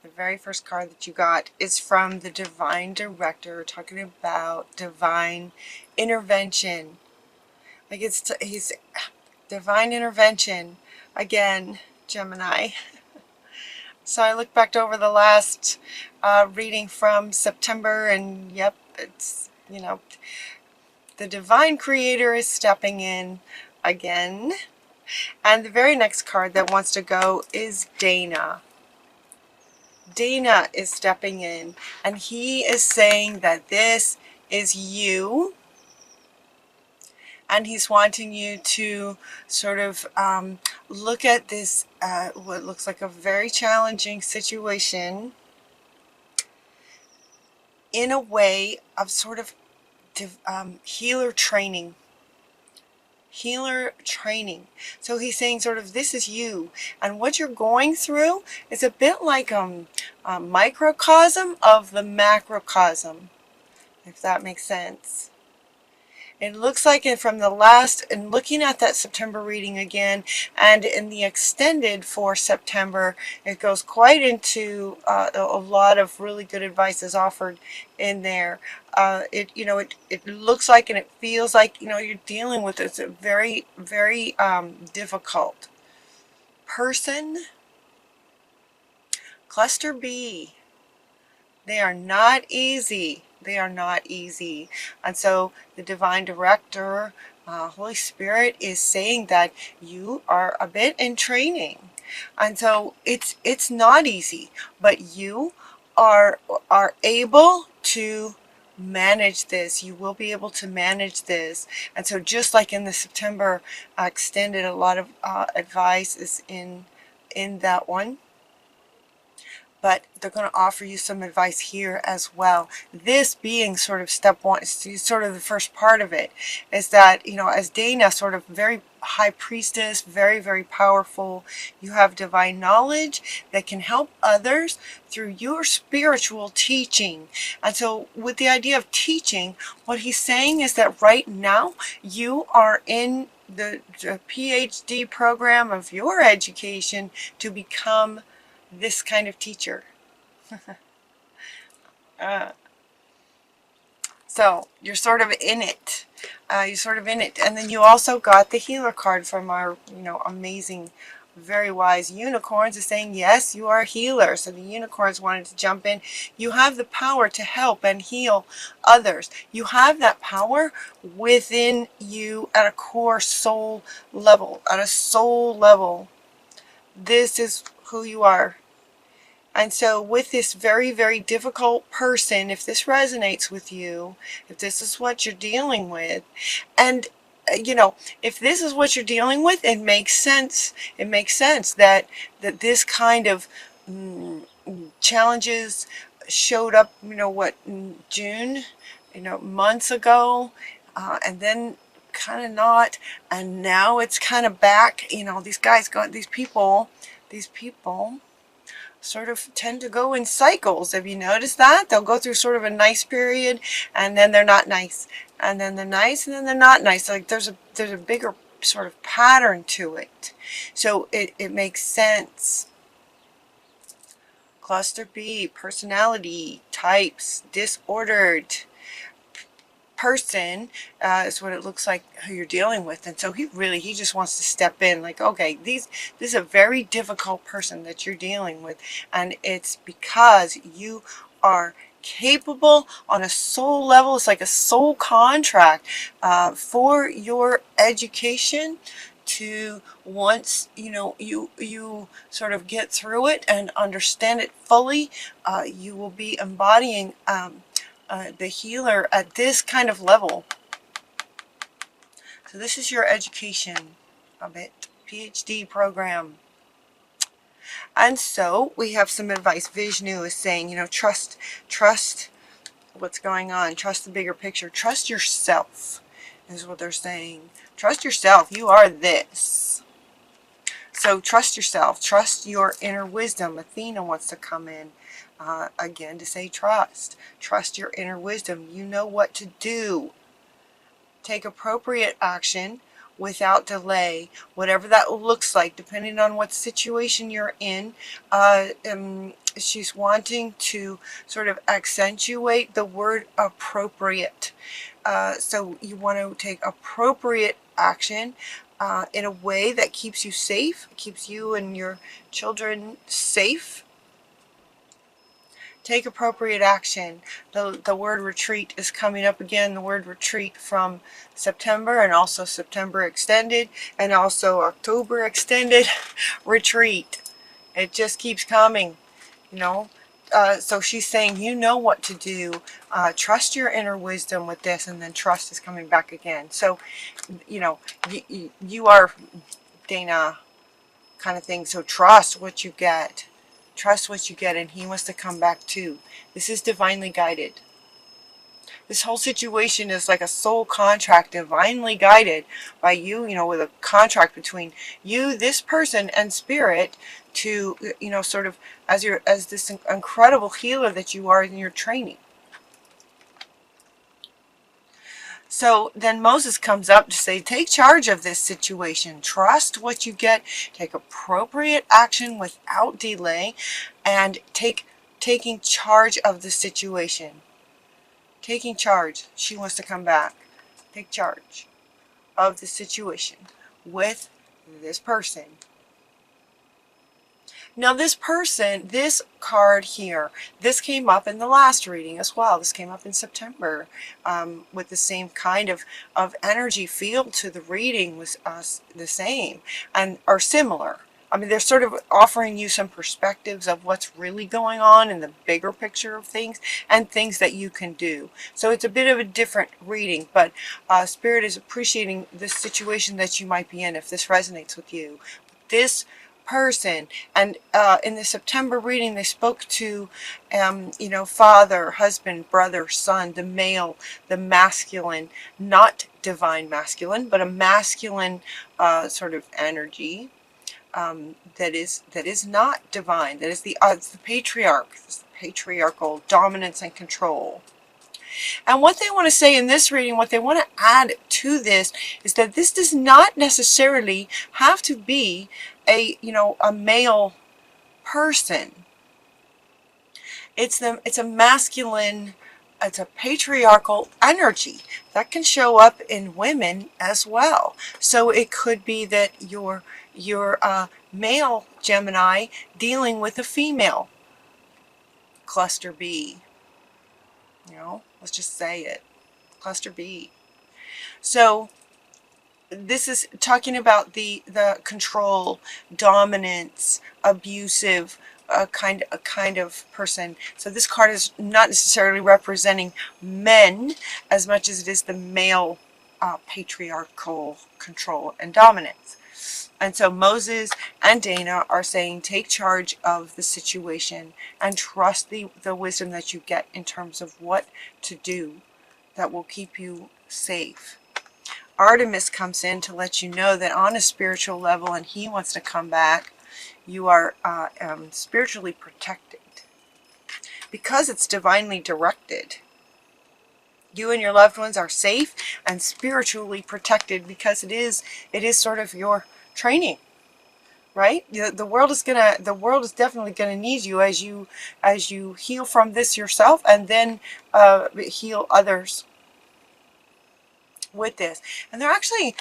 The very first card that you got is from the Divine Director, talking about divine intervention. Like he's divine intervention again, Gemini. So I looked back over the last reading from September, and yep, it's, you know, the divine creator is stepping in again. And the very next card that wants to go is Dana. Dana is stepping in, and he is saying that this is you, and he's wanting you to sort of look at this, what looks like a very challenging situation, in a way of sort of healer training. Healer training. So he's saying sort of this is you, and what you're going through is a bit like a microcosm of the macrocosm, if that makes sense. It looks like it from the last, and looking at that September reading again, and in the extended for September, it goes quite into a lot of really good advice is offered in there. It looks like and it feels like, you're dealing with this very, very difficult person. Cluster B. They are not easy. They are not easy. And so the Divine Director, Holy Spirit, is saying that you are a bit in training. And so it's not easy, but you are able to manage this. You will be able to manage this. And so just like in the September extended, a lot of advice is in that one. But they're going to offer you some advice here as well. This being sort of step one, sort of the first part of it, is that, as Dana, sort of very high priestess, very, very powerful, you have divine knowledge that can help others through your spiritual teaching. And so with the idea of teaching, what he's saying is that right now you are in the PhD program of your education to become this kind of teacher. So you're sort of in it. You're sort of in it. And then you also got the healer card from our, amazing, very wise unicorns, is saying, yes, you are a healer. So the unicorns wanted to jump in. You have the power to help and heal others. You have that power within you at a core soul level, at a soul level. This is who you are. And so with this very, very difficult person, if this resonates with you, if this is what you're dealing with, and if this is what you're dealing with, it makes sense. It makes sense that this kind of challenges showed up, in June, months ago, and then kind of not, and now it's kind of back. These people sort of tend to go in cycles. Have you noticed that? They'll go through sort of a nice period, and then they're not nice, and then they're nice, and then they're not nice. Like there's a bigger sort of pattern to it. So it makes sense. Cluster B, personality types, disordered person is what it looks like who you're dealing with. And so he just wants to step in, like, okay, this is a very difficult person that you're dealing with, and it's because you are capable on a soul level. It's like a soul contract for your education, to once you sort of get through it and understand it fully, you will be embodying the healer at this kind of level. So this is your education of it, PhD program. And so we have some advice. Vishnu is saying, trust what's going on. Trust the bigger picture. Trust yourself is what they're saying. Trust yourself. You are this. So trust yourself. Trust your inner wisdom. Athena wants to come in. Again, to say trust. Trust your inner wisdom. You know what to do. Take appropriate action without delay, whatever that looks like, depending on what situation you're in. She's wanting to sort of accentuate the word appropriate. So you want to take appropriate action in a way that keeps you safe, keeps you and your children safe. Take appropriate action. The word retreat is coming up again. The word retreat from September, and also September extended, and also October extended. Retreat. It just keeps coming, you know. So she's saying, you know what to do. Trust your inner wisdom with this, and then trust is coming back again. So, you know, you are Dana kind of thing. So trust what you get. Trust what you get, and he wants to come back too. This is divinely guided. This whole situation is like a soul contract, divinely guided by you, you know, with a contract between you, this person, and spirit to, you know, sort of as this incredible healer that you are in your training. So then Moses comes up to say, take charge of this situation. Trust what you get. Take appropriate action without delay. And taking charge of the situation. Taking charge. She wants to come back. Take charge of the situation with this person. Now this person, this card here, this came up in the last reading as well. This came up in September with the same kind of energy field to the reading was the same and are similar. I mean, they're sort of offering you some perspectives of what's really going on in the bigger picture of things and things that you can do. So it's a bit of a different reading, but Spirit is appreciating the situation that you might be in if this resonates with you. This person, and in the September reading they spoke to you know, father, husband, brother, son, the male, the masculine, not divine masculine, but a masculine sort of energy that is not divine. That is it's the patriarch, it's the patriarchal dominance and control. And what they want to say in this reading, what they want to add to this, is that this does not necessarily have to be a, you know, a male person. It's a masculine, it's a patriarchal energy that can show up in women as well. So it could be that you're male Gemini dealing with a female cluster B. You know, let's just say it. Cluster B. So this is talking about the control, dominance, abusive kind of person. So this card is not necessarily representing men as much as it is the male patriarchal control and dominance. And so Moses and Dana are saying, take charge of the situation and trust the wisdom that you get in terms of what to do that will keep you safe. Artemis comes in to let you know that on a spiritual level, and he wants to come back, you are spiritually protected because it's divinely directed. You and your loved ones are safe and spiritually protected because it is sort of your training, right? The world is definitely gonna need you as you heal from this yourself, and then heal others with this. And they're actually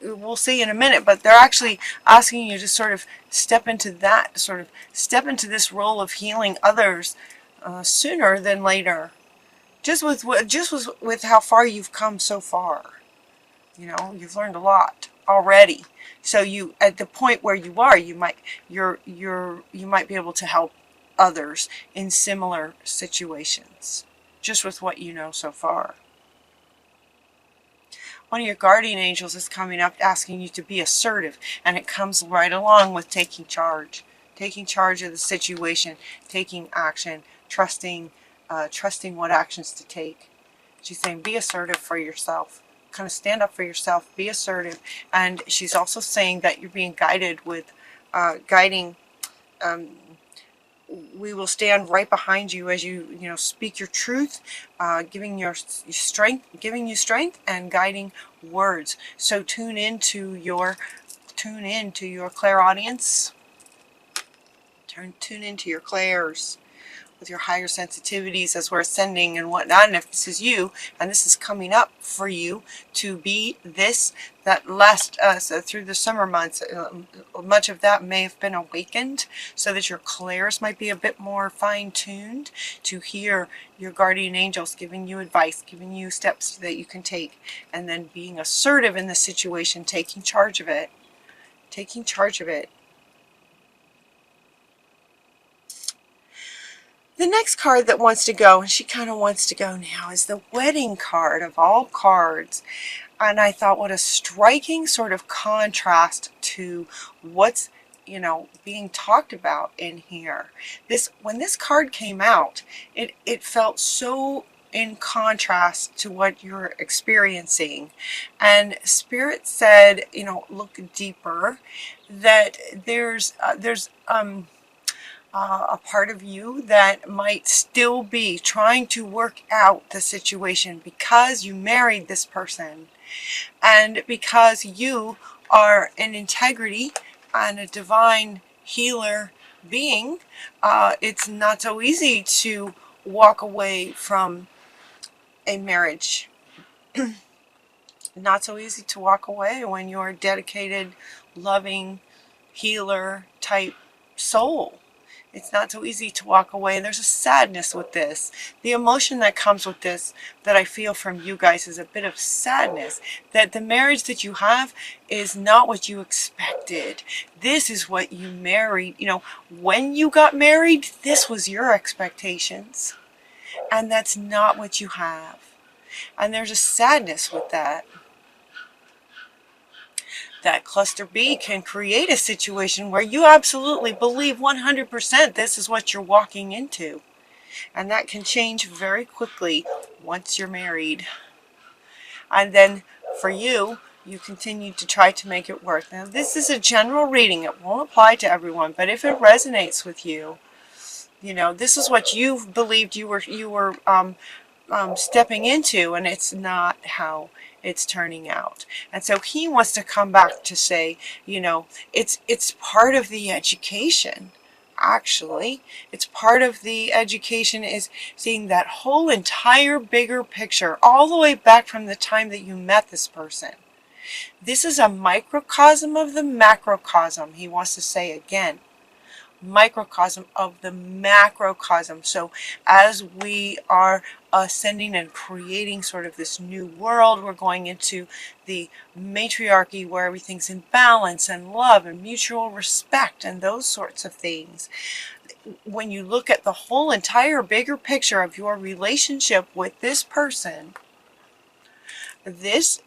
we'll see in a minute, but they're actually asking you to sort of step into this role of healing others sooner than later. Just with how far you've come so far. You know, you've learned a lot already. So you, at the point where you are, you might be able to help others in similar situations, just with what you know so far. One of your guardian angels is coming up asking you to be assertive, and it comes right along with taking charge of the situation, taking action, trusting what actions to take. She's saying, be assertive for yourself. Kind of stand up for yourself, be assertive. And she's also saying that you're being guided with we will stand right behind you as you speak your truth, giving you strength and guiding words. So tune into your clairaudience. Tune into your clairs with your higher sensitivities as we're ascending and whatnot. And if this is you, and this is coming up for you to be this, that last so through the summer months, much of that may have been awakened, so that your clairs might be a bit more fine-tuned to hear your guardian angels giving you advice, giving you steps that you can take, and then being assertive in the situation, taking charge of it. Taking charge of it. The next card that wants to go, and she kind of wants to go now, is the wedding card of all cards. And I thought, what a striking sort of contrast to what's, being talked about in here. When this card came out, it felt so in contrast to what you're experiencing. And Spirit said, look deeper, that there's a part of you that might still be trying to work out the situation because you married this person, and because you are an integrity and a divine healer being. It's not so easy to walk away from a marriage. Not so easy to walk away when you're a dedicated, loving, healer type soul. It's not so easy to walk away. And there's a sadness with this. The emotion that comes with this that I feel from you guys is a bit of sadness. That the marriage that you have is not what you expected. This is what you married. When you got married, this was your expectations. And that's not what you have. And there's a sadness with that. That cluster B can create a situation where you absolutely believe 100% this is what you're walking into. And that can change very quickly once you're married. And then for you, you continue to try to make it work. Now, this is a general reading. It won't apply to everyone, but if it resonates with you, this is what you believed you were stepping into, and it's not how it's turning out. And so he wants to come back to say, it's part of the education. Actually, it's part of the education is seeing that whole entire bigger picture all the way back from the time that you met this person. This is a microcosm of the macrocosm, he wants to say again. Microcosm of the macrocosm. So as we are ascending and creating sort of this new world, we're going into the matriarchy where everything's in balance and love and mutual respect and those sorts of things. When you look at the whole entire bigger picture of your relationship with this person, this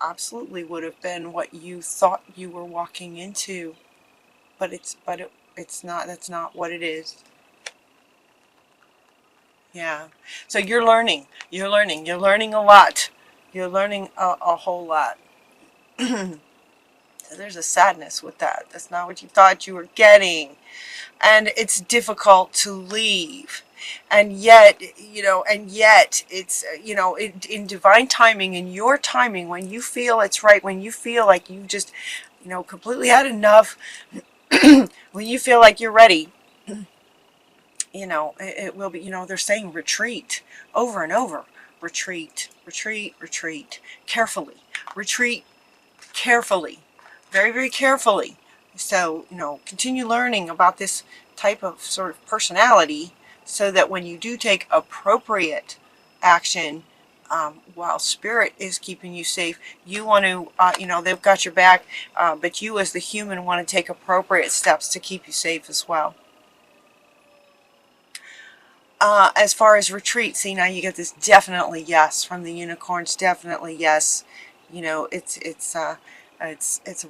absolutely would have been what you thought you were walking into, but it's not. That's not what it is. Yeah. So you're learning a lot. You're learning a whole lot. So there's a sadness with that. That's not what you thought you were getting. And it's difficult to leave. And yet, it's, in divine timing, in your timing, when you feel it's right, when you feel like you just, completely had enough, when you feel like you're ready, it will be, they're saying retreat over and over. Retreat, retreat, retreat. Carefully. Retreat carefully. Very, very carefully. So, continue learning about this type of sort of personality so that when you do take appropriate action, while Spirit is keeping you safe, you want to, they've got your back, but you as the human want to take appropriate steps to keep you safe as well. As far as retreat, see, now you get this definitely yes from the unicorns, definitely yes. It's a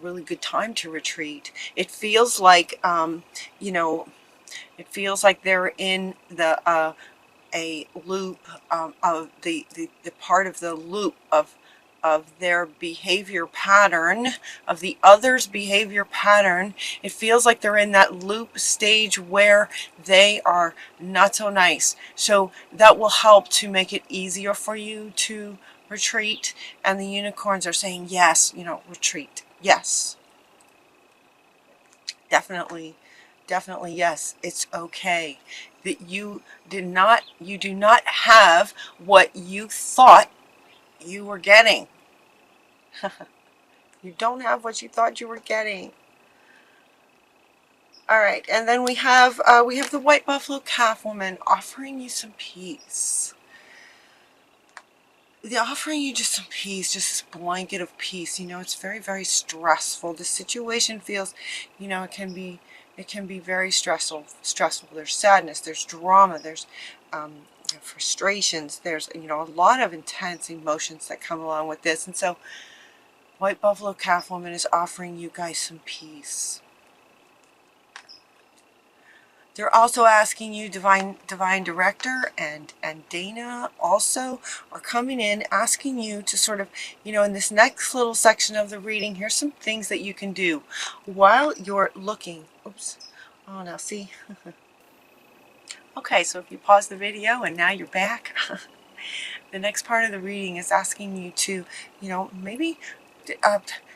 really good time to retreat. It feels like, it feels like they're in the a loop of the part of the loop of of their behavior pattern, of the other's behavior pattern. It feels like they're in that loop stage where they are not so nice. So that will help to make it easier for you to retreat. And the unicorns are saying, yes, retreat. Yes. Definitely, definitely yes. It's okay that you do not have what you thought you were getting. You don't have what you thought you were getting. All right, and then we have the white buffalo calf woman offering you some peace. They're offering you just some peace, just this blanket of peace. It's very, very stressful. The situation feels, it can be very stressful. There's sadness, there's drama, there's frustrations, there's a lot of intense emotions that come along with this. And so white buffalo calf woman is offering you guys some peace. They're also asking you, Divine Director and Dana also are coming in asking you to sort of, in this next little section of the reading, here's some things that you can do while you're looking. Oops. Oh, now see. Okay, so if you pause the video and now you're back, the next part of the reading is asking you to, maybe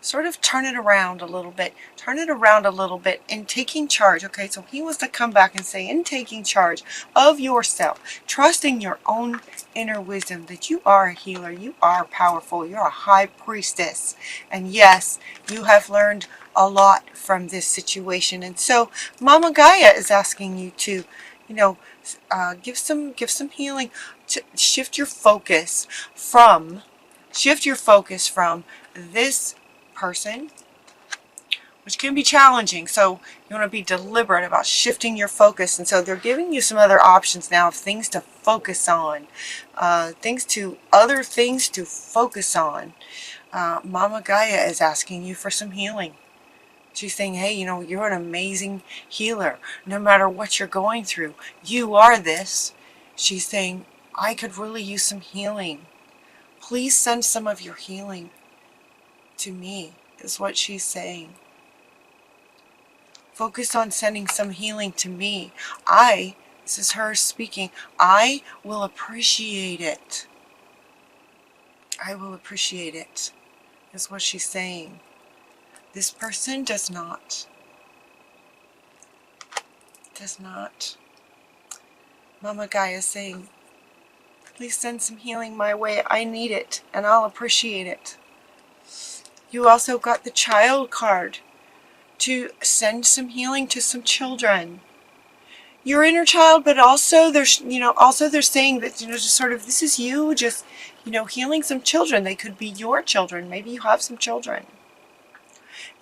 sort of turn it around a little bit. Turn it around a little bit in taking charge. Okay, so he wants to come back and say, in taking charge of yourself, trusting your own inner wisdom, that you are a healer, you are powerful, you're a high priestess. And yes, you have learned a lot from this situation. And so Mama Gaia is asking you to, give some healing, to shift your focus from this person, which can be challenging. So you want to be deliberate about shifting your focus. And so they're giving you some other options now of things to focus on, other things to focus on. Mama Gaia is asking you for some healing. She's saying, hey, you're an amazing healer. No matter what you're going through, you are this. She's saying, I could really use some healing. Please send some of your healing to me, is what she's saying. Focus on sending some healing to me. This is her speaking, I will appreciate it. I will appreciate it, is what she's saying. This person does not. Mama Gaia is saying, please send some healing my way. I need it, and I'll appreciate it. You also got the child card to send some healing to some children. Your inner child, but also they're saying that, just sort of, this is you just, healing some children. They could be your children. Maybe you have some children.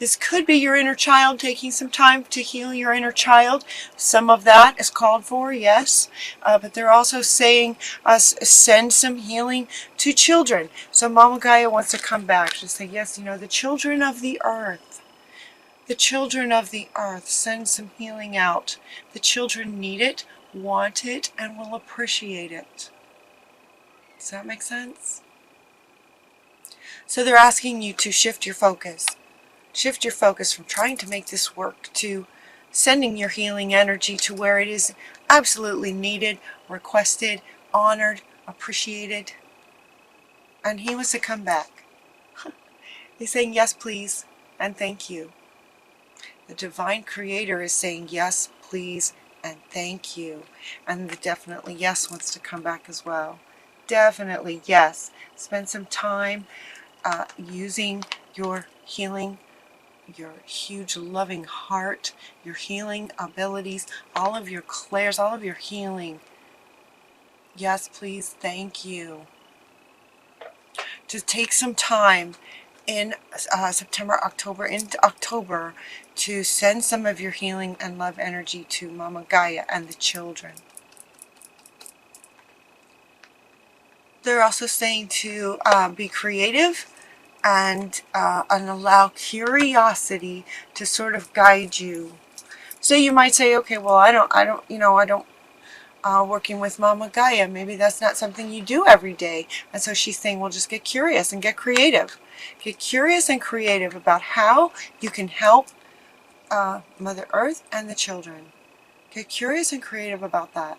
This could be your inner child taking some time to heal your inner child. Some of that is called for, yes. But they're also saying, send some healing to children. So Mama Gaia wants to come back. She'll say, yes, the children of the earth. The children of the earth, send some healing out. The children need it, want it, and will appreciate it. Does that make sense? So they're asking you to shift your focus. Shift your focus from trying to make this work to sending your healing energy to where it is absolutely needed, requested, honored, appreciated. And he wants to come back. He's saying, yes, please, and thank you. The Divine Creator is saying, yes, please, and thank you. And the definitely yes wants to come back as well. Definitely yes. Spend some time using your healing, your huge loving heart, your healing abilities, all of your clairs, all of your healing. Yes, please, thank you. To take some time in September, October, into October, to send some of your healing and love energy to Mama Gaia and the children. They're also saying to be creative and allow curiosity to sort of guide you. So you might say, okay, well, I don't working with Mama Gaia. Maybe that's not something you do every day. And so she's saying, well, just get curious and get creative. Get curious and creative about how you can help Mother Earth and the children. Get curious and creative about that.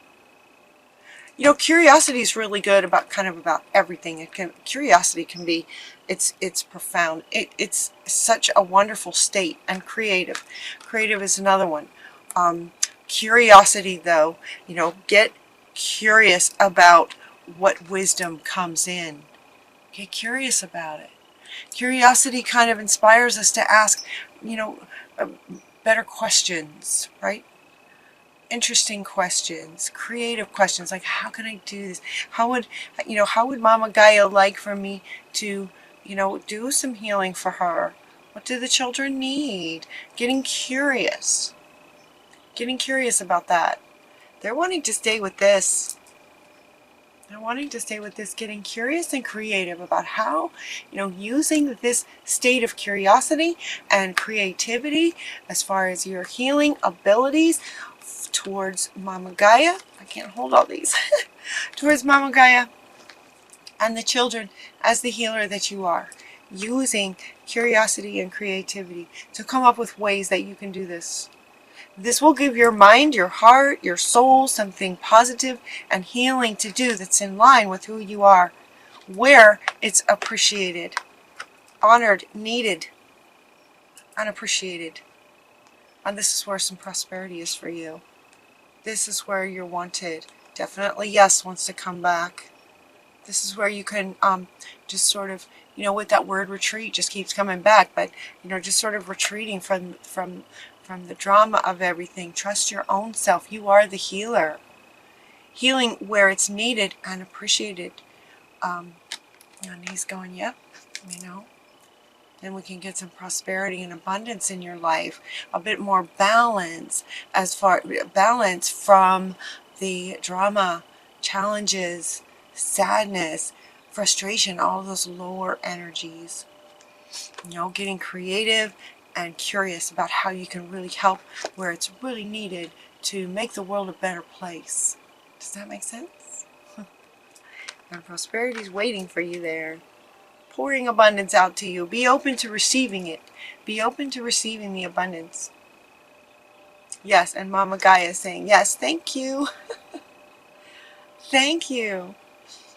You know, curiosity is really good about kind of about everything. Curiosity can be, it's profound. It's such a wonderful state. And creative. Creative is another one. Curiosity, though, you know, get curious about what wisdom comes in. Get curious about it. Curiosity kind of inspires us to ask, you know, better questions, right? Interesting questions, creative questions, like how can I do this? How would Mama Gaia like for me to, you know, do some healing for her? What do the children need? Getting curious about that. They're wanting to stay with this. They're wanting to stay with this, getting curious and creative about how, you know, using this state of curiosity and creativity as far as your healing abilities towards Mama Gaia. I can't hold all these. Towards Mama Gaia and the children as the healer that you are. Using curiosity and creativity to come up with ways that you can do this. This will give your mind, your heart, your soul something positive and healing to do that's in line with who you are, where it's appreciated, honored, needed, and appreciated. And this is where some prosperity is for you. This is where you're wanted. Definitely yes wants to come back. This is where you can just sort of, you know, with that word retreat just keeps coming back, but, you know, just sort of retreating from the drama of everything. Trust your own self. You are the healer. Healing where it's needed and appreciated. And he's going, yep, you know. Then we can get some prosperity and abundance in your life. A bit more balance, balance from the drama, challenges, sadness, frustration, all those lower energies. You know, getting creative and curious about how you can really help where it's really needed to make the world a better place. Does that make sense? And prosperity is waiting for you there. Pouring abundance out to you. Be open to receiving it. Be open to receiving the abundance. Yes, and Mama Gaia is saying, yes, thank you. Thank you.